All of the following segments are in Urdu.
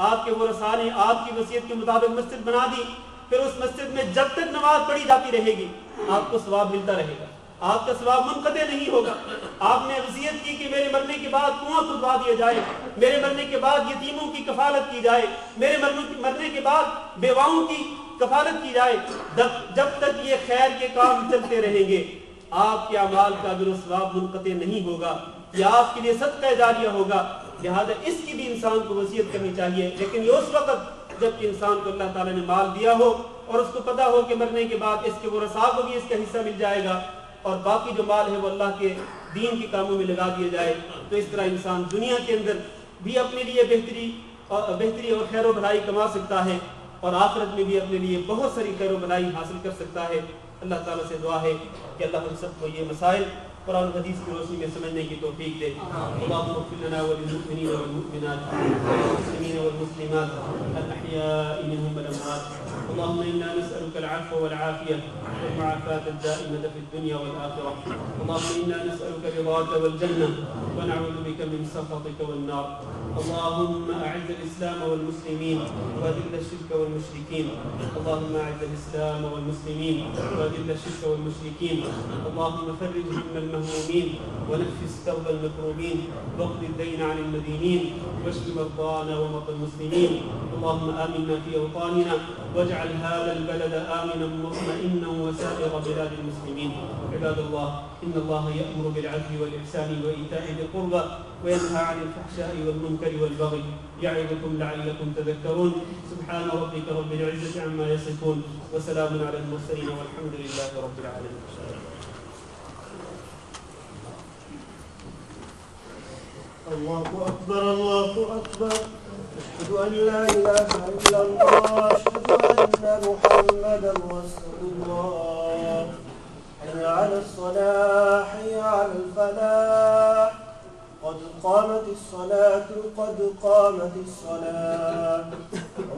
آپ کے ورثاء نے آپ کی وصیت کے مطابق مسجد بنا دی، پھر اس مسجد میں جب تک نماز پڑھی جاتی رہے گی آپ کو ثواب ملتا رہے گا، آپ کا ثواب منقطع نہیں ہوگا۔ آپ نے وصیت کی کہ میرے مرنے کے بعد کنواں کھدوا دیا جائے، میرے مرنے کے بعد یتیموں کی کفالت کی جائے، میرے مرنے کے بعد بیواؤں کی کفالت کی جائے، جب تک یہ خیر کے کام چلتے رہیں گے آپ کے اعمال کا اجر و ثواب منقطع نہیں ہوگا، یہ آپ کے لیے صدقہ جاریہ ہوگا۔ لہذا اس کی بھی انسان کو وصیت کرنی چاہیے، لیکن یہ اس وقت جب کہ انسان کو اللہ تعالیٰ نے مال دیا ہو اور اس کو پتہ ہو کہ مرنے کے بعد اس کے ورثاء کو بھی اس کا حصہ مل جائے گا اور باقی جو مال ہے وہ اللہ کے دین کے کاموں میں لگا دیا جائے۔ تو اس طرح انسان دنیا کے اندر بھی اپنے لیے بہتری اور خیر و بھلائی کما سکتا ہے اور آخرت میں بھی اپنے لیے بہت ساری خیر و بھلائی حاصل کر سکتا ہے۔ اللہ تعالیٰ سے دعا ہے کہ اللہ ہم سب کو یہ مسائل قرآن و حدیث کی روشنی میں سمجھنے کی توفیق دے۔ اللہم اغفر لنا وللمؤمنین والمؤمنات والمسلمین والمسلمات الاحیاء منهم والاموات۔ اللهم انا نسألك العفو والعافية والمعافاة الدائمة في الدنيا والآخرة۔ اللهم انا نسألك رضاك والجنة ونعوذ بك من سخطك والنار۔ اللهم اعز الاسلام والمسلمين واذل الشرك والمشركين۔ اللهم اعز الاسلام والمسلمين واذل الشرك والمشركين۔ اللهم فرج هم المهمومين ونفس كرب المكروبين واقض الدين عن المدينين واشف مرضانا ومرضى المسلمين۔ اللهم آمنا في أوطاننا واجعل هذا البلد آمنا مطمئنا وسائر بلاد المسلمين۔ عباد الله، إن الله يأمر بالعدل والإحسان وإيتاء ذي القربى وينهى عن الفحشاء والمنكر والبغي يعظكم لعلكم تذكرون۔ سبحان ربك رب العزة عما يصفون وسلام على المرسلين والحمد لله رب العالمين۔ الله أكبر الله أكبر، أشهد أن لا إله إلا الله، أشهد أن محمدا رسول الله، حي على الصلاة حي على الفلاح، قد قامت الصلاة قد قامت الصلاة،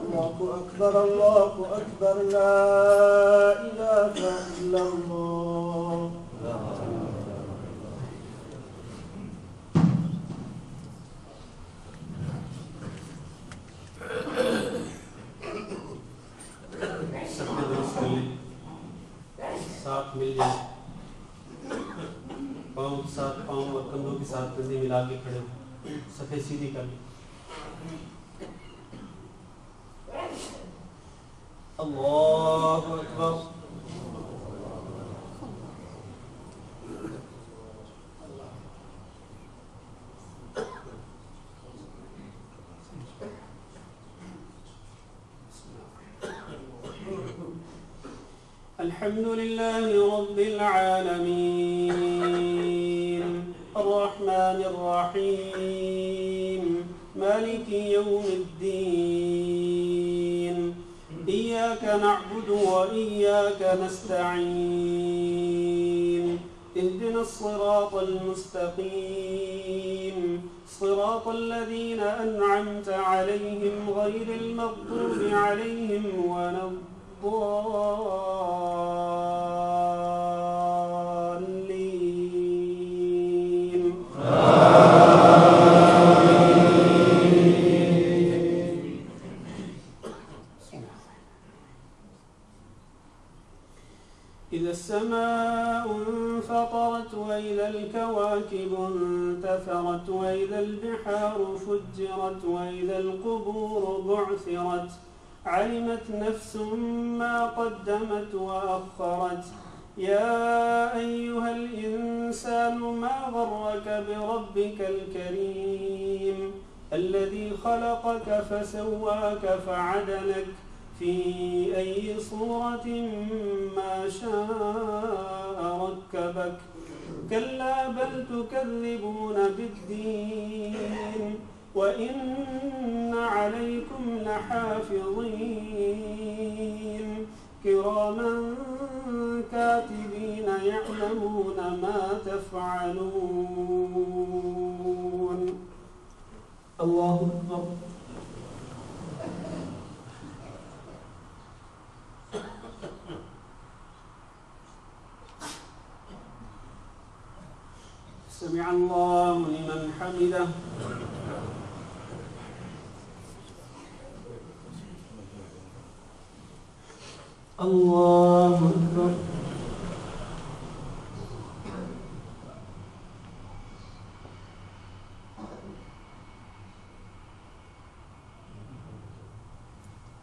الله أكبر الله أكبر، لا إله إلا الله۔ ساتھ مل جائیں، پاؤں کے ساتھ پاؤں اور کندھوں کے ساتھ کندھے ملا کے کھڑے ہو، صفحے سیدھی کر لیں۔ اللہ اکبر۔ الحمد لله رب العالمين الرحمن الرحيم مالك يوم الدين إياك نعبد وإياك نستعين اهدنا الصراط المستقيم صراط الذين أنعمت عليهم غير المغضوب عليهم ولا الضالين۔ إذا السماء انفطرت وإذا الكواكب انتثرت وإذا البحار فجرت وإذا القبور بعثرت علمت نفس ما قدمت وأخرت يا أيها الإنسان ما غرك بربك الكريم الذي خلقك فسواك فعدلك في أي صورة ما شاء ركبك كلا بل تكذبون بالدين وإن عليكم لحافظين كراما كاتبين يعلمون ما تفعلون۔ الله أكبر۔ سمع الله لمن حمده۔ الله أكبر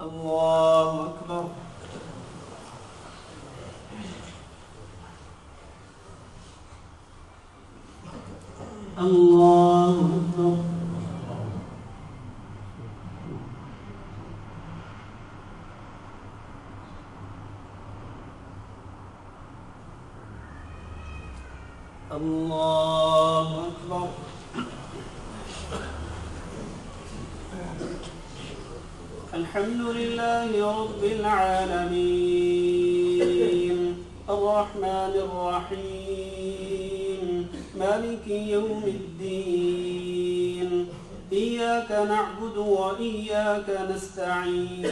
الله أكبر الله أكبر الله أكبر الحمد لله رب العالمين الرحمن الرحيم مالك يوم الدين إياك نعبد وإياك نستعين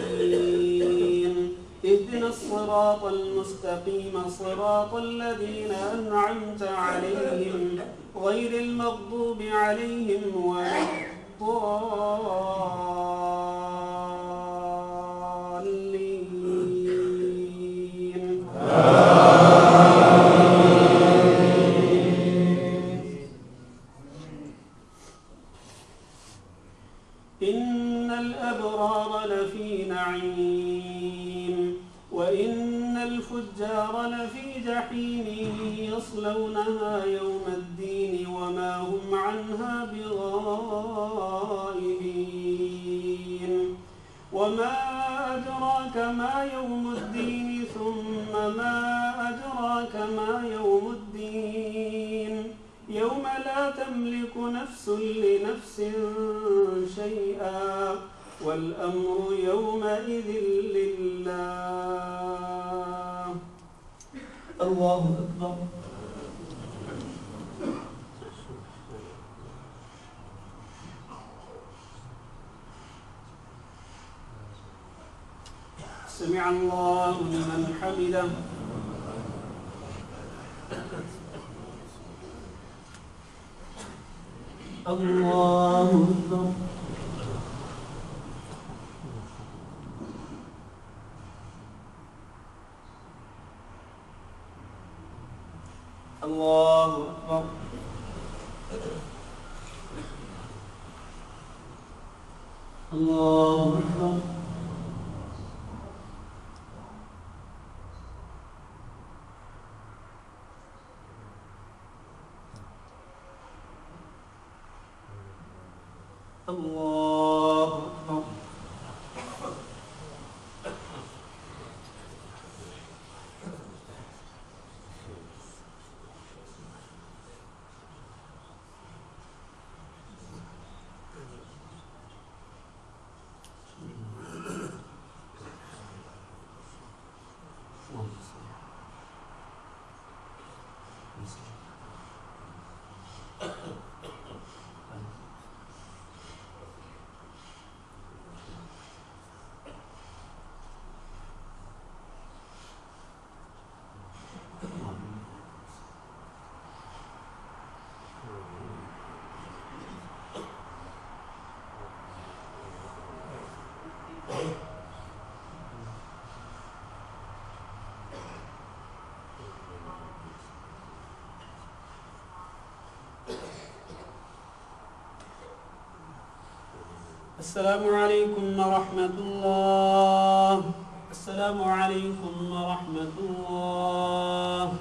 اهدنا الصراط المستقيم صراط الذين أنعمت عليهم غير المغضوب عليهم ولا الضالين إن الأبرار لفي نعيم وإن الفجار لفي جحيم يصلونها يوم الدين وما هم عنها بغائبين وما أدراك ما يوم الدين ثم ما أدراك ما يوم الدين يوم لا تملك نفس لنفس شيئا والأمر يومئذ لله الله أكبر سمع الله لمن حمده الله أكبر الله أكبر الله أكبر الله أكبر السلام عليكم ورحمة الله السلام عليكم ورحمة الله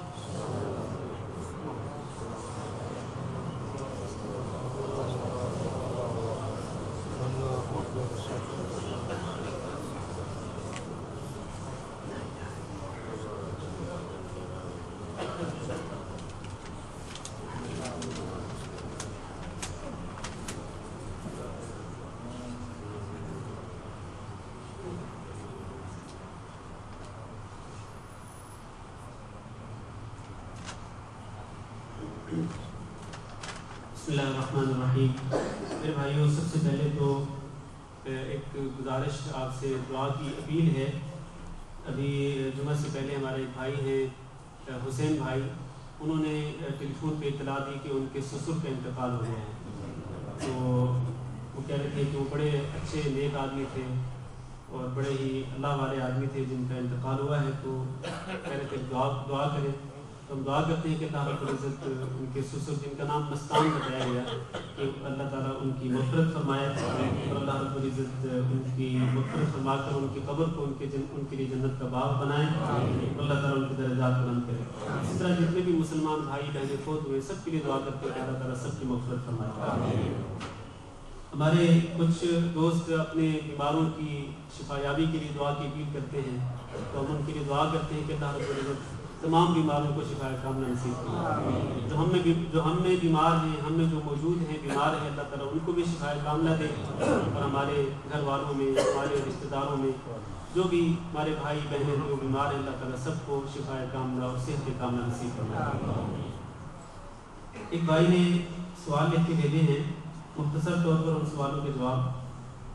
بسمillahirrahmanirrahim میرے بھائیوں سب سے پہلے تو ایک گزارش آپ سے دعا کی اپیل ہے. ابھی جمعہ سے پہلے ہمارے بھائی ہیں حسین بھائی, انہوں نے ٹیلی فون پہ اطلاع دی کہ ان کے سسر کا انتقال ہو گیا ہے. تو وہ کہہ رہے تھے کہ وہ بڑے اچھے نیک آدمی تھے اور بڑے ہی اللہ والے آدمی تھے جن کا انتقال ہوا ہے، تو کہہ رہے تھے دعا کریں، تو ہم دعا کرتے ہیں کہ اللہ رب العزت ان کے سسر جن کا نام مستان بتایا گیا کہ اللہ تعالیٰ ان کی مغفرت فرمائے، اور اللہ رب العزت ان کی مغفرت فرما کر ان کی قبر کو ان کے لیے جنت کا باغ بنائے، اور اللہ تعالیٰ ان کے درجات بلند کرے۔ اس طرح جتنے بھی مسلمان بھائی بہنیں فوت ہوئے سب کے لیے دعا کرتے ہیں کہ اللہ تعالیٰ سب کی مغفرت فرمائے۔ ہمارے کچھ دوست اپنے بیماروں کی شفا یابی کے لیے دعا کی اپیل کرتے ہیں، تو ہم ان کے لیے دعا کرتے ہیں کہ اللہ رب العزت تمام بیماروں کو شفا کاملہ نصیب کرے۔ جو ہم میں بیمار ہیں، ہم میں جو موجود ہیں بیمار ہیں، اللہ تعالیٰ ان کو بھی شفا کاملہ دے، اور ہمارے گھر والوں میں، ہمارے رشتہ داروں میں جو بھی ہمارے بھائی بہنیں جو بیمار ہیں، اللہ تعالیٰ سب کو شفا کاملہ اور صحت کاملہ نصیب فرمائے۔ ایک بھائی نے سوال لکھ کے بھیجے ہیں، مختصر طور پر ان سوالوں کے جواب۔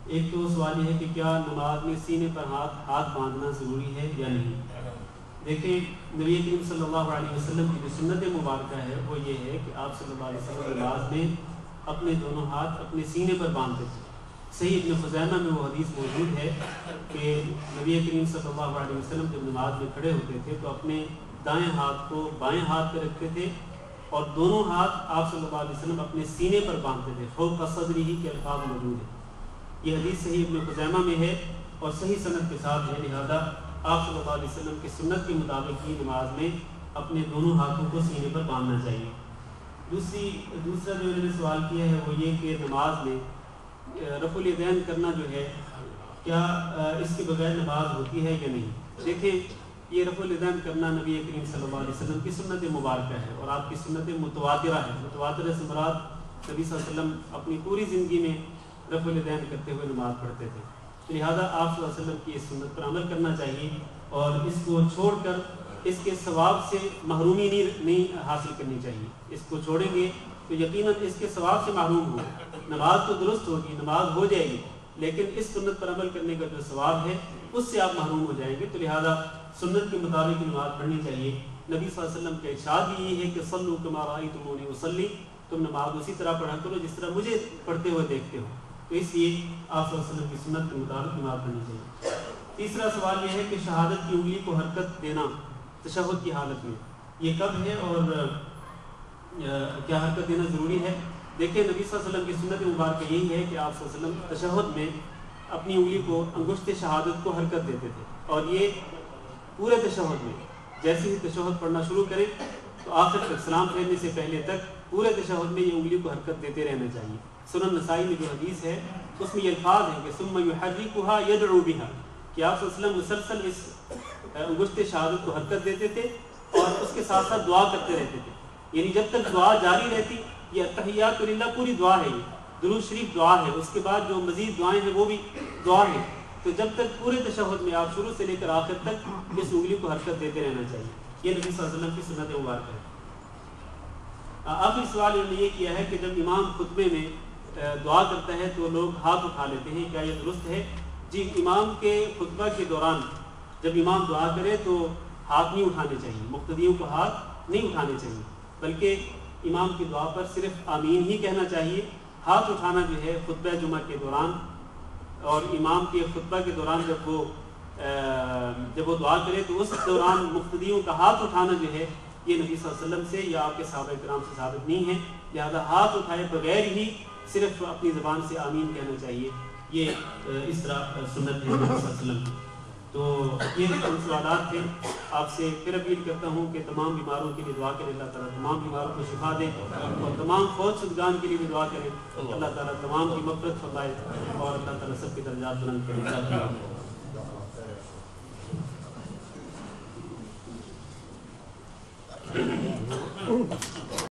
ایک تو سوال یہ ہے کہ کیا نماز میں سینے پر ہاتھ باندھنا ضروری ہے یا نہیں؟ دیکھیں، نبی کریم صلی اللہ علیہ وسلم کی جو سنت مبارکہ ہے وہ یہ ہے کہ آپ صلی اللہ علیہ وسلم نماز میں اپنے دونوں ہاتھ اپنے سینے پر باندھتے تھے۔ صحیح ابن خزیمہ میں وہ حدیث موجود ہے کہ نبی کریم صلی اللہ علیہ وسلم جب نماز میں کھڑے ہوتے تھے تو اپنے دائیں ہاتھ کو بائیں ہاتھ پہ رکھتے تھے، اور دونوں ہاتھ آپ صلی اللہ علیہ وسلم اپنے سینے پر باندھتے تھے۔ فوق صدری ہی کے الفاظ موجود ہیں۔ یہ حدیث صحیح ابن خزیمہ میں ہے اور صحیح سند کے ساتھ ہے، لہذا آپ صلی اللہ علیہ وسلم کی سنت کے مطابق ہی نماز میں اپنے دونوں ہاتھوں کو سینے پر باندھنا چاہیے۔ دوسرا جو انہوں نے سوال کیا ہے وہ یہ کہ نماز میں رفع الیدین کرنا جو ہے کیا اس کے بغیر نماز ہوتی ہے یا نہیں؟ دیکھیں، یہ رفع الیدین کرنا نبی کریم صلی اللہ علیہ وسلم کی سنت مبارکہ ہے اور آپ کی سنت متواترہ ہے۔ متواترہ سے مراد نبی صلی اللہ علیہ وسلم اپنی پوری زندگی میں رفع الیدین کرتے ہوئے نماز پڑھتے تھے، لہذا آپ صلی اللہ علیہ وسلم کی اس سنت پر عمل کرنا چاہیے، اور اس کو چھوڑ کر اس کے ثواب سے محرومی نہیں حاصل کرنی چاہیے۔ اس کو چھوڑیں گے تو یقیناً اس کے ثواب سے محروم ہو۔ نماز تو درست ہوگی، نماز ہو جائے گی، لیکن اس سنت پر عمل کرنے کا جو ثواب ہے اس سے آپ محروم ہو جائیں گے، تو لہذا سنت کے مطابق نماز پڑھنی چاہیے۔ نبی صلی اللہ علیہ وسلم کا ارشاد بھی یہ ہے کہ صلوا کما رأیتمونی اصلی، تم نماز اسی طرح پڑھا کرو جس طرح مجھے پڑھتے ہوئے دیکھتے ہو، تو اس لیے آپ صلی اللہ علیہ وسلم کی سنت کے مطابق نماز پڑھنی چاہیے۔ تیسرا سوال یہ ہے کہ شہادت کی انگلی کو حرکت دینا تشہد کی حالت میں یہ کب ہے اور کیا حرکت دینا ضروری ہے؟ دیکھیں، نبی صلی اللہ علیہ وسلم کی سنت مبارکہ یہی ہے کہ آپ صلی اللہ علیہ وسلم تشہد میں اپنی انگلی کو انگشت شہادت کو حرکت دیتے تھے، اور یہ پورے تشہد میں جیسے ہی تشہد پڑھنا شروع کریں تو آخر تک سلام پھیرنے سے پہلے تک پورے تشہد میں یہ انگلی کو حرکت دیتے رہنا چاہیے۔ سنن نسائی میں جو حدیث ہے اس میں یہ الفاظ ہیں کہ ثم یحرکها یدعو بها، کہ آپ صلی اللہ علیہ وسلم مسلسل اس انگشت شہادت کو حرکت دیتے تھے اور اس کے ساتھ ساتھ دعا کرتے رہتے تھے، یعنی جب تک دعا جاری رہتی، یہ التحیات للہ پوری دعا ہے، یہ درود شریف دعا ہے، اس کے بعد جو مزید دعائیں ہیں وہ بھی دعا ہے، تو جب تک پورے تشہد میں آپ شروع سے لے کر آخر تک اس انگلی کو حرکت دیتے رہنا چاہیے۔ یہ نبی صلی اللہ علیہ وسلم کی سنت مبارکہ ہے۔ آخری سوال انہوں نے یہ کیا ہے کہ جب امام خطبے میں دعا کرتا ہے تو لوگ ہاتھ اٹھا لیتے ہیں، کیا یہ درست ہے؟ جی، امام کے خطبہ کے دوران جب امام دعا کرے تو ہاتھ نہیں اٹھانے چاہیے، مقتدیوں کو ہاتھ نہیں اٹھانے چاہیے، بلکہ امام کی دعا پر صرف آمین ہی کہنا چاہیے۔ ہاتھ اٹھانا جو ہے خطبہ جمعہ کے دوران اور امام کے خطبہ کے دوران جب وہ دعا کرے تو اس دوران مقتدیوں کا ہاتھ اٹھانا جو ہے یہ نبی صلی اللہ علیہ وسلم سے یا آپ کے صحابہ کرام سے ثابت نہیں ہے، لہذا ہاتھ اٹھائے بغیر ہی صرف اپنی زبان سے آمین کہنا چاہیے، یہ اس طرح سنت ہے نبی صلی اللہ علیہ وسلم کی۔ تو یہ سوالات تھے، آپ سے پھر اپیل کرتا ہوں کہ تمام بیماروں کے لیے دعا کریں، اللہ تعالیٰ تمام بیماروں کو شفا دے، اور تمام فوت شدگان کے لیے بھی دعا کریں، اللہ تعالیٰ تمام کی مغفرت فرمائے اور اللہ تعالیٰ سب کے درجات بلند کرے۔